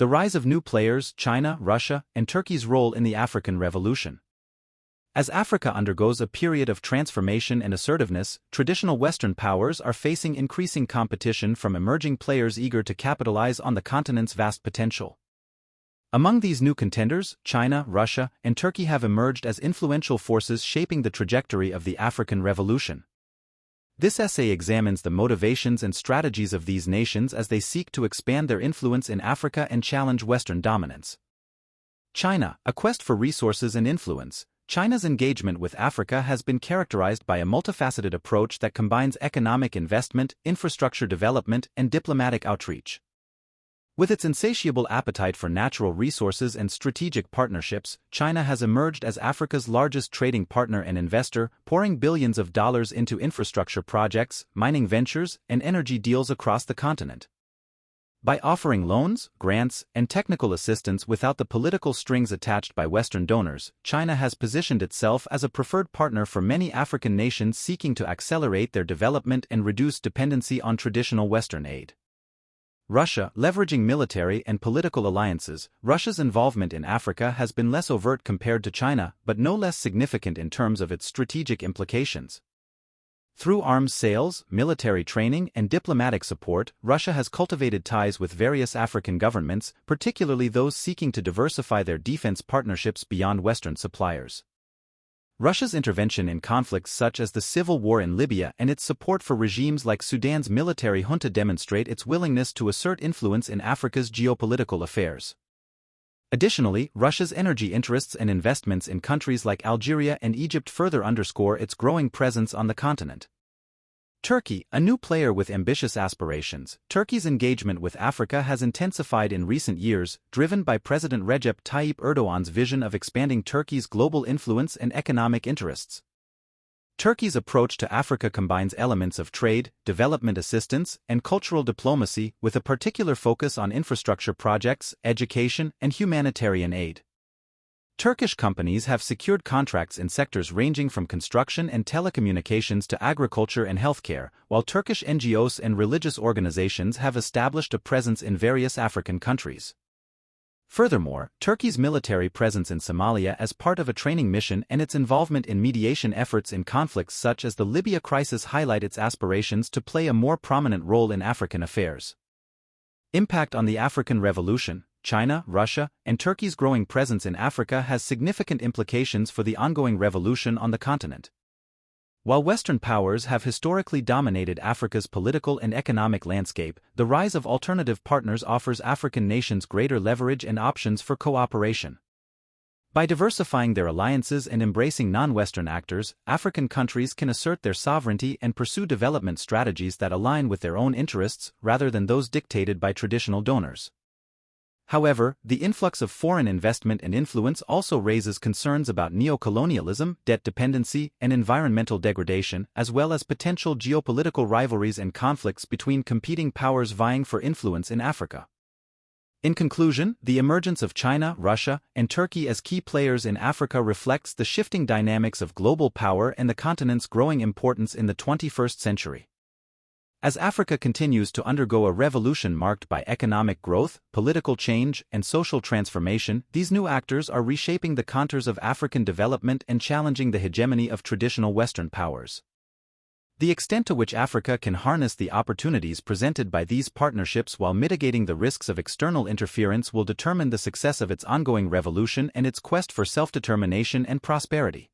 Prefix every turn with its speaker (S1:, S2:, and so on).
S1: The rise of new players, China, Russia, and Turkey's role in the African Revolution. As Africa undergoes a period of transformation and assertiveness, traditional Western powers are facing increasing competition from emerging players eager to capitalize on the continent's vast potential. Among these new contenders, China, Russia, and Turkey have emerged as influential forces shaping the trajectory of the African Revolution. This essay examines the motivations and strategies of these nations as they seek to expand their influence in Africa and challenge Western dominance. China, a quest for resources and influence. China's engagement with Africa has been characterized by a multifaceted approach that combines economic investment, infrastructure development, and diplomatic outreach. With its insatiable appetite for natural resources and strategic partnerships, China has emerged as Africa's largest trading partner and investor, pouring billions of dollars into infrastructure projects, mining ventures, and energy deals across the continent. By offering loans, grants, and technical assistance without the political strings attached by Western donors, China has positioned itself as a preferred partner for many African nations seeking to accelerate their development and reduce dependency on traditional Western aid. Russia, leveraging military and political alliances. Russia's involvement in Africa has been less overt compared to China, but no less significant in terms of its strategic implications. Through arms sales, military training, and diplomatic support, Russia has cultivated ties with various African governments, particularly those seeking to diversify their defense partnerships beyond Western suppliers. Russia's intervention in conflicts such as the civil war in Libya and its support for regimes like Sudan's military junta demonstrate its willingness to assert influence in Africa's geopolitical affairs. Additionally, Russia's energy interests and investments in countries like Algeria and Egypt further underscore its growing presence on the continent. Turkey, a new player with ambitious aspirations. Turkey's engagement with Africa has intensified in recent years, driven by President Recep Tayyip Erdogan's vision of expanding Turkey's global influence and economic interests. Turkey's approach to Africa combines elements of trade, development assistance, and cultural diplomacy, with a particular focus on infrastructure projects, education, and humanitarian aid. Turkish companies have secured contracts in sectors ranging from construction and telecommunications to agriculture and healthcare, while Turkish NGOs and religious organizations have established a presence in various African countries. Furthermore, Turkey's military presence in Somalia as part of a training mission and its involvement in mediation efforts in conflicts such as the Libya crisis highlight its aspirations to play a more prominent role in African affairs. Impact on the African Revolution. China, Russia, and Turkey's growing presence in Africa has significant implications for the ongoing revolution on the continent. While Western powers have historically dominated Africa's political and economic landscape, the rise of alternative partners offers African nations greater leverage and options for cooperation. By diversifying their alliances and embracing non-Western actors, African countries can assert their sovereignty and pursue development strategies that align with their own interests rather than those dictated by traditional donors. However, the influx of foreign investment and influence also raises concerns about neocolonialism, debt dependency, and environmental degradation, as well as potential geopolitical rivalries and conflicts between competing powers vying for influence in Africa. In conclusion, the emergence of China, Russia, and Turkey as key players in Africa reflects the shifting dynamics of global power and the continent's growing importance in the 21st century. As Africa continues to undergo a revolution marked by economic growth, political change, and social transformation, these new actors are reshaping the contours of African development and challenging the hegemony of traditional Western powers. The extent to which Africa can harness the opportunities presented by these partnerships while mitigating the risks of external interference will determine the success of its ongoing revolution and its quest for self-determination and prosperity.